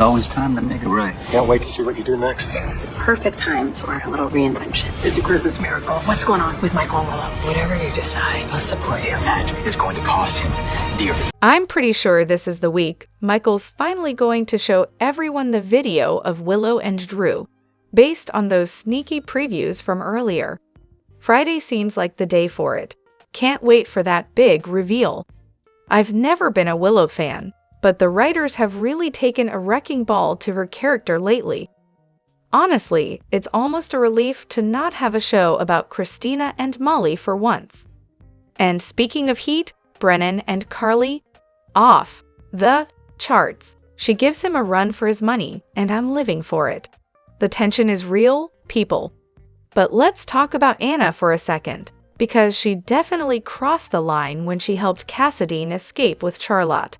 Always time to make it right. Can't wait to see what you do next. It's the perfect time for a little reinvention. It's a Christmas miracle. What's going on with Michael and Willow? Whatever you decide, let's support you. That is going to cost him dearly. I'm pretty sure this is the week Michael's finally going to show everyone the video of Willow and Drew, based on those sneaky previews from earlier. Friday seems like the day for it. Can't wait for that big reveal. I've never been a Willow fan, but the writers have really taken a wrecking ball to her character lately. Honestly, it's almost a relief to not have a show about Christina and Molly for once. And speaking of heat, Brennan and Carly, off the charts. She gives him a run for his money, and I'm living for it. The tension is real, people. But let's talk about Anna for a second, because she definitely crossed the line when she helped Cassadine escape with Charlotte.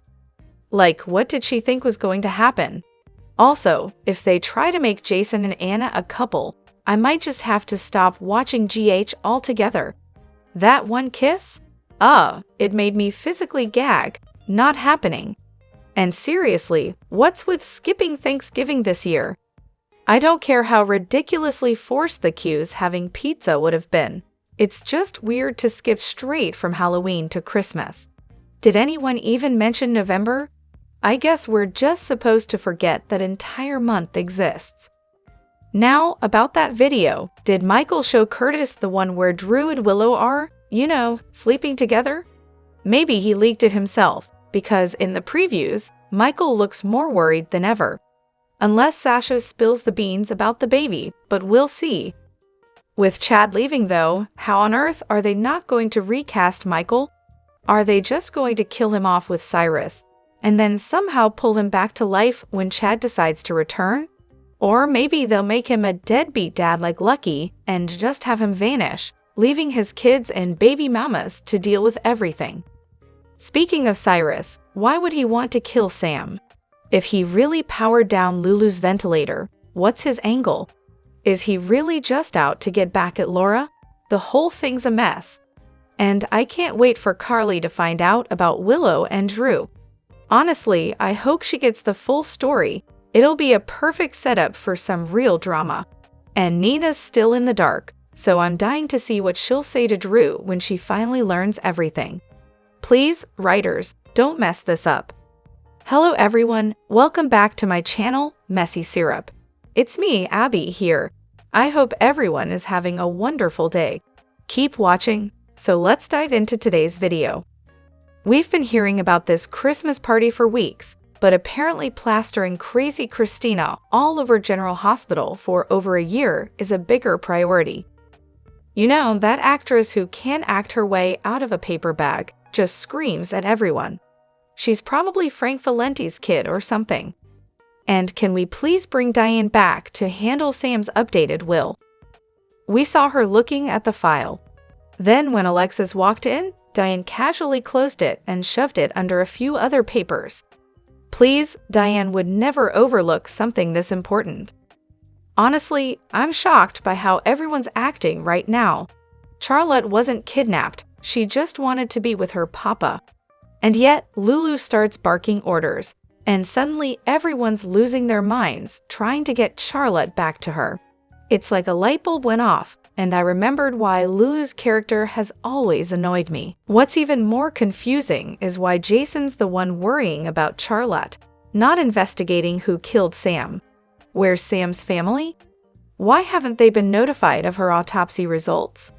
Like, what did she think was going to happen? Also, if they try to make Jason and Anna a couple, I might just have to stop watching GH altogether. That one kiss? It made me physically gag. Not happening. And seriously, what's with skipping Thanksgiving this year? I don't care how ridiculously forced the cues having pizza would have been. It's just weird to skip straight from Halloween to Christmas. Did anyone even mention November? I guess we're just supposed to forget that entire month exists. Now, about that video, did Michael show Curtis the one where Drew and Willow are, sleeping together? Maybe he leaked it himself, because in the previews, Michael looks more worried than ever. Unless Sasha spills the beans about the baby, but we'll see. With Chad leaving though, how on earth are they not going to recast Michael? Are they just going to kill him off with Cyrus, and then somehow pull him back to life when Chad decides to return? Or maybe they'll make him a deadbeat dad like Lucky and just have him vanish, leaving his kids and baby mamas to deal with everything. Speaking of Cyrus, why would he want to kill Sam? If he really powered down Lulu's ventilator, what's his angle? Is he really just out to get back at Laura? The whole thing's a mess. And I can't wait for Carly to find out about Willow and Drew. Honestly, I hope she gets the full story. It'll be a perfect setup for some real drama. And Nina's still in the dark, so I'm dying to see what she'll say to Drew when she finally learns everything. Please, writers, don't mess this up. Hello everyone, welcome back to my channel, Messy Syrup. It's me, Abby, here. I hope everyone is having a wonderful day. Keep watching, so let's dive into today's video. We've been hearing about this Christmas party for weeks, but apparently plastering crazy Christina all over General Hospital for over a year is a bigger priority. That actress who can't act her way out of a paper bag just screams at everyone. She's probably Frank Valenti's kid or something. And can we please bring Diane back to handle Sam's updated will? We saw her looking at the file. Then when Alexis walked in, Diane casually closed it and shoved it under a few other papers. Please, Diane would never overlook something this important. Honestly, I'm shocked by how everyone's acting right now. Charlotte wasn't kidnapped, she just wanted to be with her papa. And yet, Lulu starts barking orders, and suddenly everyone's losing their minds trying to get Charlotte back to her. It's like a light bulb went off, and I remembered why Lulu's character has always annoyed me. What's even more confusing is why Jason's the one worrying about Charlotte, not investigating who killed Sam. Where's Sam's family? Why haven't they been notified of her autopsy results?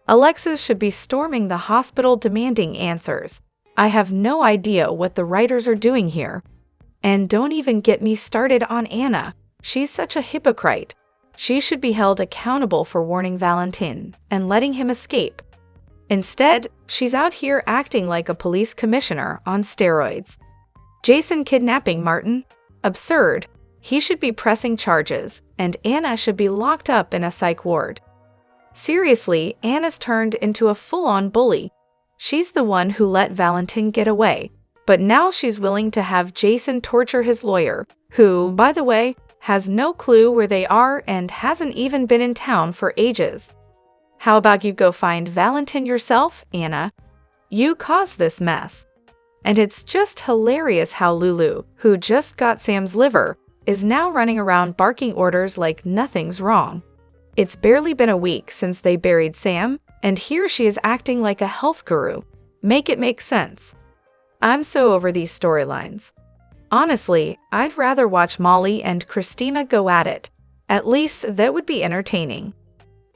Alexis should be storming the hospital demanding answers. I have no idea what the writers are doing here. And don't even get me started on Anna. She's such a hypocrite. She should be held accountable for warning Valentin and letting him escape. Instead, she's out here acting like a police commissioner on steroids. Jason kidnapping Martin? Absurd. He should be pressing charges, and Anna should be locked up in a psych ward. Seriously, Anna's turned into a full-on bully. She's the one who let Valentin get away, but now she's willing to have Jason torture his lawyer, who, by the way, has no clue where they are and hasn't even been in town for ages. How about you go find Valentin yourself, Anna? You caused this mess. And it's just hilarious how Lulu, who just got Sam's liver, is now running around barking orders like nothing's wrong. It's barely been a week since they buried Sam, and here she is acting like a health guru. Make it make sense. I'm so over these storylines. Honestly, I'd rather watch Molly and Christina go at it. At least that would be entertaining.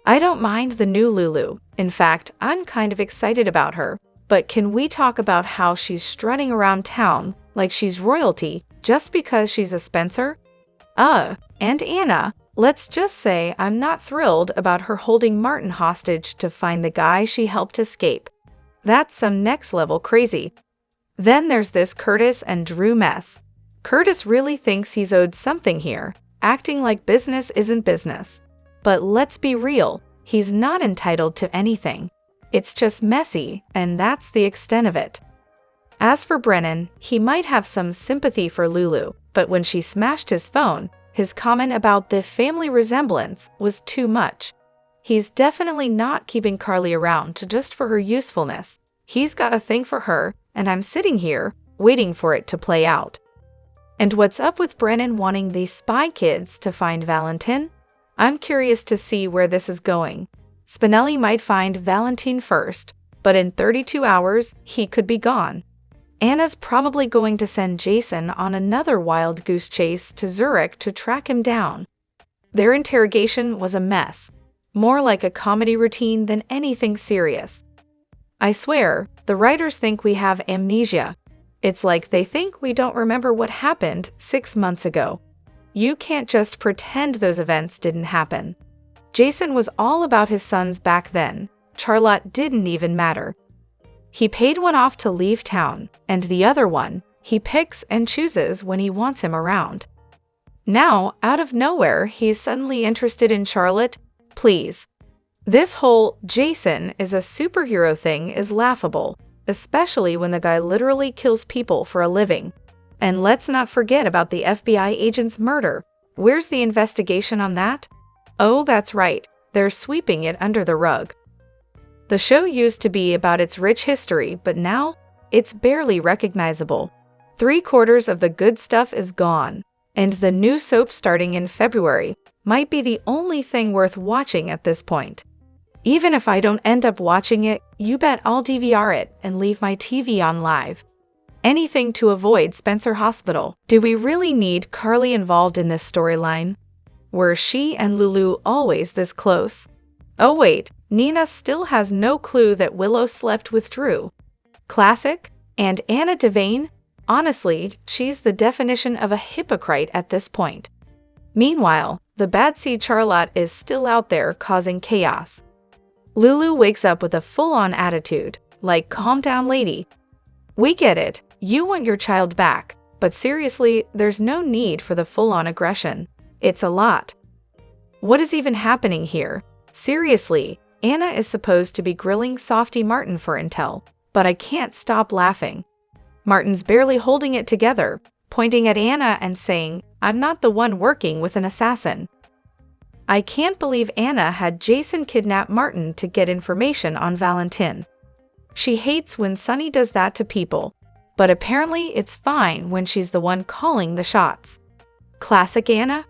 I don't mind the new Lulu. In fact, I'm kind of excited about her. But can we talk about how she's strutting around town like she's royalty just because she's a Spencer? And Anna, let's just say I'm not thrilled about her holding Martin hostage to find the guy she helped escape. That's some next-level crazy. Then there's this Curtis and Drew mess. Curtis really thinks he's owed something here, acting like business isn't business. But let's be real, he's not entitled to anything. It's just messy, and that's the extent of it. As for Brennan, he might have some sympathy for Lulu, but when she smashed his phone, his comment about the family resemblance was too much. He's definitely not keeping Carly around just for her usefulness. He's got a thing for her, and I'm sitting here, waiting for it to play out. And what's up with Brennan wanting these spy kids to find Valentin? I'm curious to see where this is going. Spinelli might find Valentin first, but in 32 hours, he could be gone. Anna's probably going to send Jason on another wild goose chase to Zurich to track him down. Their interrogation was a mess, more like a comedy routine than anything serious. I swear, the writers think we have amnesia. It's like they think we don't remember what happened 6 months ago. You can't just pretend those events didn't happen. Jason was all about his sons back then. Charlotte didn't even matter. He paid one off to leave town, and the other one, he picks and chooses when he wants him around. Now, out of nowhere, he's suddenly interested in Charlotte? Please. This whole Jason is a superhero thing is laughable, especially when the guy literally kills people for a living. And let's not forget about the FBI agent's murder. Where's the investigation on that? Oh, that's right, they're sweeping it under the rug. The show used to be about its rich history, but now it's barely recognizable. 3/4 of the good stuff is gone, and the new soap starting in February might be the only thing worth watching at this point. Even if I don't end up watching it, you bet I'll DVR it and leave my TV on live. Anything to avoid Spencer Hospital. Do we really need Carly involved in this storyline? Were she and Lulu always this close? Oh wait, Nina still has no clue that Willow slept with Drew. Classic? And Anna Devane? Honestly, she's the definition of a hypocrite at this point. Meanwhile, the bad seed Charlotte is still out there causing chaos. Lulu wakes up with a full-on attitude, like, calm down lady. We get it, you want your child back, but seriously, there's no need for the full-on aggression. It's a lot. What is even happening here? Seriously, Anna is supposed to be grilling Softy Martin for intel, but I can't stop laughing. Martin's barely holding it together, pointing at Anna and saying, I'm not the one working with an assassin. I can't believe Anna had Jason kidnap Martin to get information on Valentin. She hates when Sonny does that to people, but apparently it's fine when she's the one calling the shots. Classic Anna?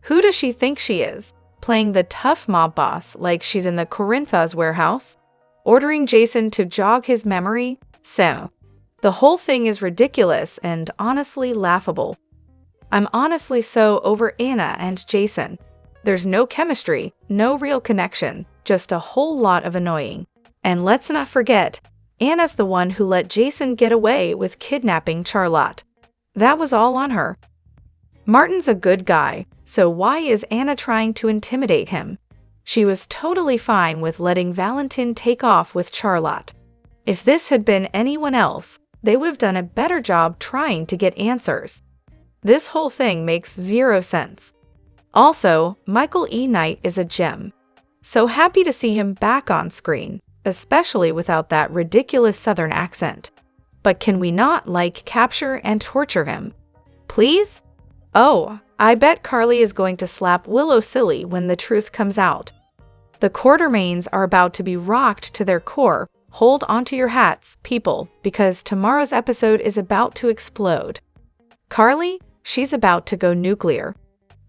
Who does she think she is? Playing the tough mob boss like she's in the Corinthos warehouse? Ordering Jason to jog his memory? So, the whole thing is ridiculous and honestly laughable. I'm honestly so over Anna and Jason. There's no chemistry, no real connection, just a whole lot of annoying. And let's not forget, Anna's the one who let Jason get away with kidnapping Charlotte. That was all on her. Martin's a good guy, so why is Anna trying to intimidate him? She was totally fine with letting Valentin take off with Charlotte. If this had been anyone else, they would have done a better job trying to get answers. This whole thing makes zero sense. Also, Michael E. Knight is a gem. So happy to see him back on screen, especially without that ridiculous Southern accent. But can we not, capture and torture him? Please? Oh, I bet Carly is going to slap Willow silly when the truth comes out. The Quartermains are about to be rocked to their core. Hold onto your hats, people, because tomorrow's episode is about to explode. Carly? she's about to go nuclear.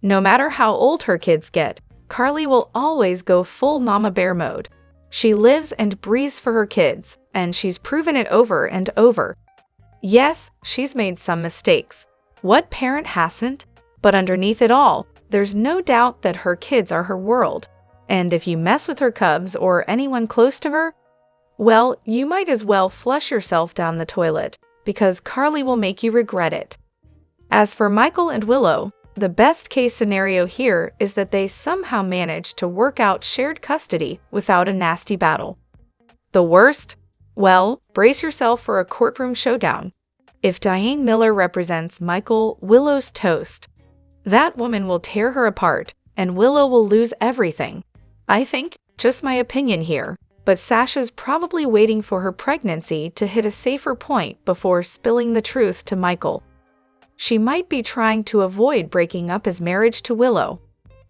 No matter how old her kids get, Carly will always go full mama bear mode. She lives and breathes for her kids, and she's proven it over and over. Yes, she's made some mistakes. What parent hasn't? But underneath it all, there's no doubt that her kids are her world. And if you mess with her cubs or anyone close to her, well, you might as well flush yourself down the toilet, because Carly will make you regret it. As for Michael and Willow, the best-case scenario here is that they somehow manage to work out shared custody without a nasty battle. The worst? Well, brace yourself for a courtroom showdown. If Diane Miller represents Michael, Willow's toast. That woman will tear her apart, and Willow will lose everything. I think, just my opinion here, but Sasha's probably waiting for her pregnancy to hit a safer point before spilling the truth to Michael. She might be trying to avoid breaking up his marriage to Willow.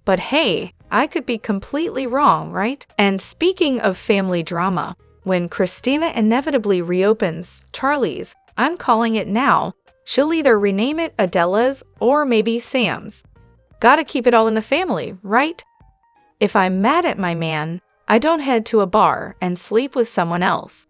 But hey, I could be completely wrong, right? And speaking of family drama, when Christina inevitably reopens Charlie's, I'm calling it now, she'll either rename it Adela's or maybe Sam's. Gotta keep it all in the family, right? If I'm mad at my man, I don't head to a bar and sleep with someone else.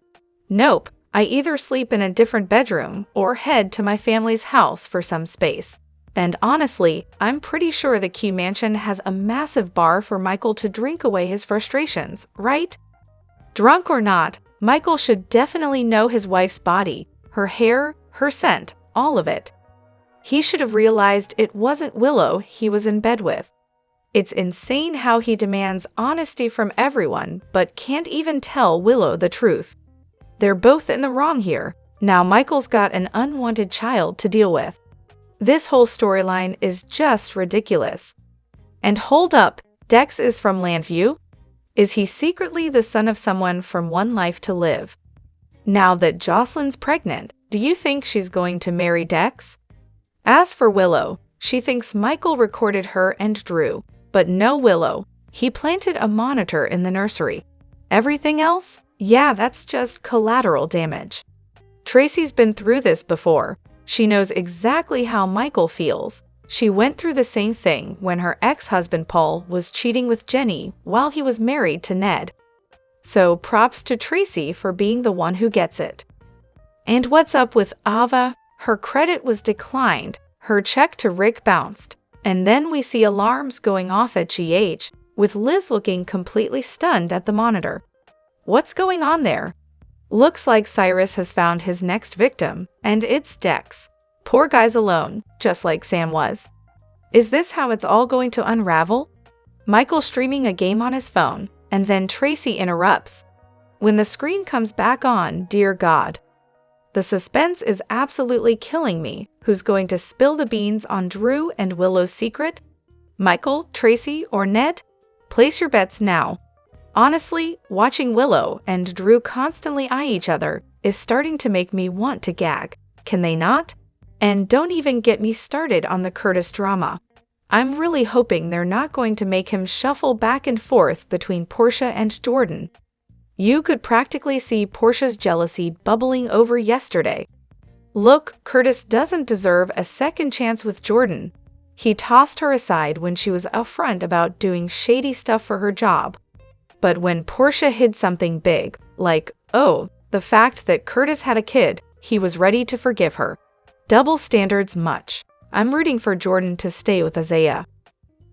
Nope, I either sleep in a different bedroom or head to my family's house for some space. And honestly, I'm pretty sure the Q Mansion has a massive bar for Michael to drink away his frustrations, right? Drunk or not, Michael should definitely know his wife's body, her hair, her scent, all of it. He should have realized it wasn't Willow he was in bed with. It's insane how he demands honesty from everyone but can't even tell Willow the truth. They're both in the wrong here. Now Michael's got an unwanted child to deal with. This whole storyline is just ridiculous. And hold up, Dex is from Landview? Is he secretly the son of someone from One Life to Live? Now that Joslyn's pregnant, do you think she's going to marry Dex? As for Willow, she thinks Michael recorded her and Drew, but no Willow. He planted a monitor in the nursery. Everything else? Yeah, that's just collateral damage. Tracy's been through this before. She knows exactly how Michael feels. She went through the same thing when her ex-husband Paul was cheating with Jenny while he was married to Ned. So props to Tracy for being the one who gets it. And what's up with Ava? Her credit was declined, her check to Rick bounced, and then we see alarms going off at GH, with Liz looking completely stunned at the monitor. What's going on there? Looks like Cyrus has found his next victim, and it's Dex. Poor guy's alone, just like Sam was. Is this how it's all going to unravel? Michael streaming a game on his phone, and then Tracy interrupts. When the screen comes back on, dear God. The suspense is absolutely killing me. Who's going to spill the beans on Drew and Willow's secret? Michael, Tracy, or Ned? Place your bets now. Honestly, watching Willow and Drew constantly eye each other is starting to make me want to gag. Can they not? And don't even get me started on the Curtis drama. I'm really hoping they're not going to make him shuffle back and forth between Portia and Jordan. You could practically see Portia's jealousy bubbling over yesterday. Look, Curtis doesn't deserve a second chance with Jordan. He tossed her aside when she was upfront about doing shady stuff for her job. But when Portia hid something big, like, oh, the fact that Curtis had a kid, he was ready to forgive her. Double standards much. I'm rooting for Jordan to stay with Isaiah.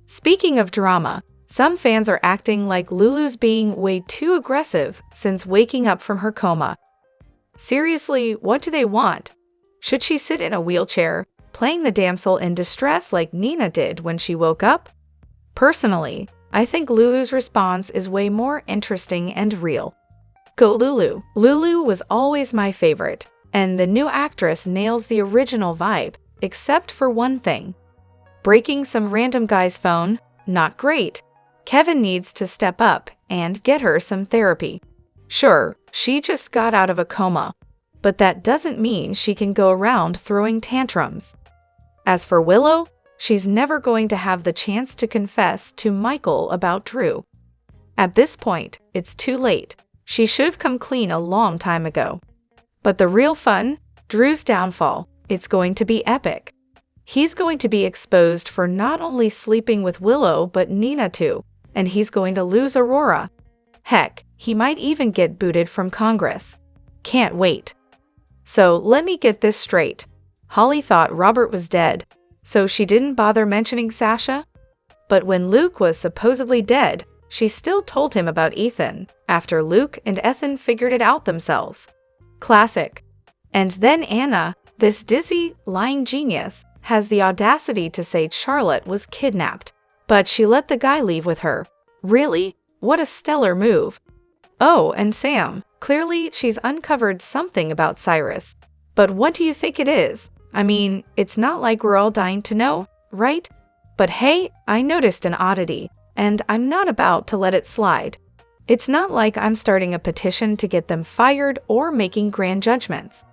Speaking of drama, some fans are acting like Lulu's being way too aggressive since waking up from her coma. Seriously, what do they want? Should she sit in a wheelchair, playing the damsel in distress like Nina did when she woke up? Personally, I think Lulu's response is way more interesting and real. Go Lulu. Lulu was always my favorite, and the new actress nails the original vibe, except for one thing. Breaking some random guy's phone? Not great. Kevin needs to step up and get her some therapy. Sure, she just got out of a coma, but that doesn't mean she can go around throwing tantrums. As for Willow, she's never going to have the chance to confess to Michael about Drew. At this point, it's too late. She should have come clean a long time ago. But the real fun? Drew's downfall. It's going to be epic. He's going to be exposed for not only sleeping with Willow but Nina too, and he's going to lose Aurora. Heck, he might even get booted from Congress. Can't wait. So let me get this straight. Holly thought Robert was dead, so she didn't bother mentioning Sasha? But when Luke was supposedly dead, she still told him about Ethan, after Luke and Ethan figured it out themselves. Classic. And then Anna, this dizzy, lying genius, has the audacity to say Charlotte was kidnapped, but she let the guy leave with her. Really? What a stellar move. Oh, and Sam. Clearly, she's uncovered something about Cyrus. But what do you think it is? I mean, it's not like we're all dying to know, right? But hey, I noticed an oddity, and I'm not about to let it slide. It's not like I'm starting a petition to get them fired or making grand judgments.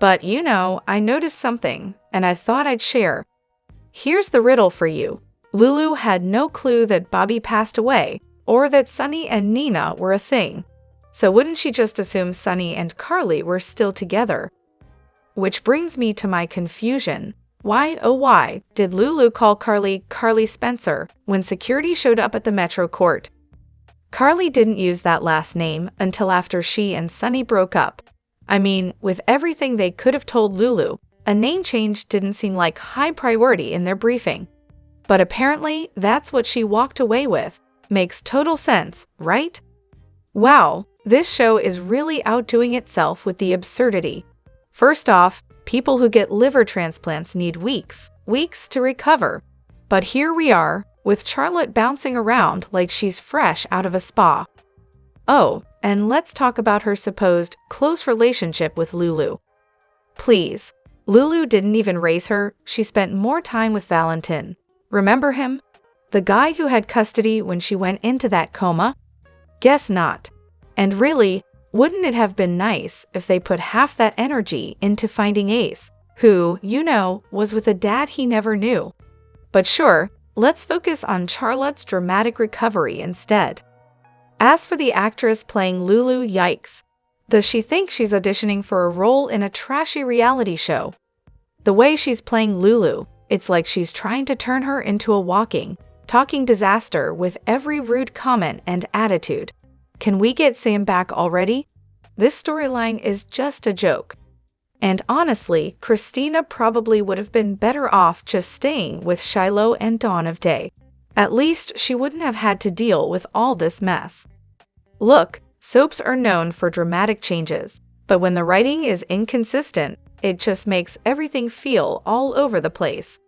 But you know, I noticed something, and I thought I'd share. Here's the riddle for you. Lulu had no clue that Bobby passed away, or that Sunny and Nina were a thing. So wouldn't she just assume Sunny and Carly were still together? Which brings me to my confusion. Why, oh why, did Lulu call Carly Carly Spencer when security showed up at the Metro Court? Carly didn't use that last name until after she and Sunny broke up. I mean, with everything they could have told Lulu, a name change didn't seem like high priority in their briefing. But apparently, that's what she walked away with. Makes total sense, right? Wow, this show is really outdoing itself with the absurdity. First off, people who get liver transplants need weeks to recover. But here we are, with Charlotte bouncing around like she's fresh out of a spa. Oh, and let's talk about her supposed close relationship with Lulu. Please, Lulu didn't even raise her, she spent more time with Valentin. Remember him? The guy who had custody when she went into that coma? Guess not. And really, wouldn't it have been nice if they put half that energy into finding Ace, who, you know, was with a dad he never knew? But sure, let's focus on Charlotte's dramatic recovery instead. As for the actress playing Lulu, yikes. Does she think she's auditioning for a role in a trashy reality show? The way she's playing Lulu, it's like she's trying to turn her into a walking, talking disaster with every rude comment and attitude. Can we get Sam back already? This storyline is just a joke. And honestly, Christina probably would have been better off just staying with Shiloh and Dawn of Day. At least she wouldn't have had to deal with all this mess. Look, soaps are known for dramatic changes, but when the writing is inconsistent, it just makes everything feel all over the place.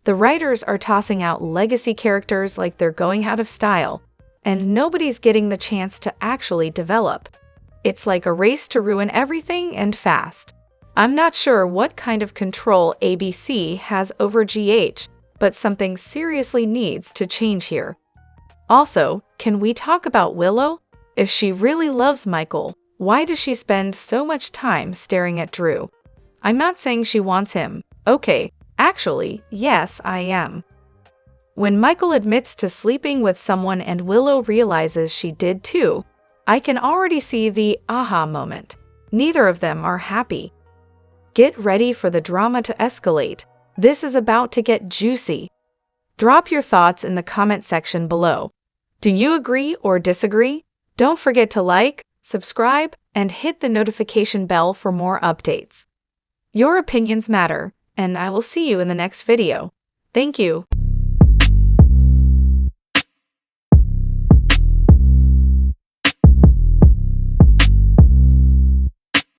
The writers are tossing out legacy characters like they're going out of style, and nobody's getting the chance to actually develop. It's like a race to ruin everything and fast. I'm not sure what kind of control ABC has over GH, but something seriously needs to change here. Also, can we talk about Willow? If she really loves Michael, why does she spend so much time staring at Drew? I'm not saying she wants him. Okay, actually, yes, I am. When Michael admits to sleeping with someone and Willow realizes she did too, I can already see the aha moment. Neither of them are happy. Get ready for the drama to escalate. This is about to get juicy. Drop your thoughts in the comment section below. Do you agree or disagree? Don't forget to like, subscribe, and hit the notification bell for more updates. Your opinions matter, and I will see you in the next video. Thank you.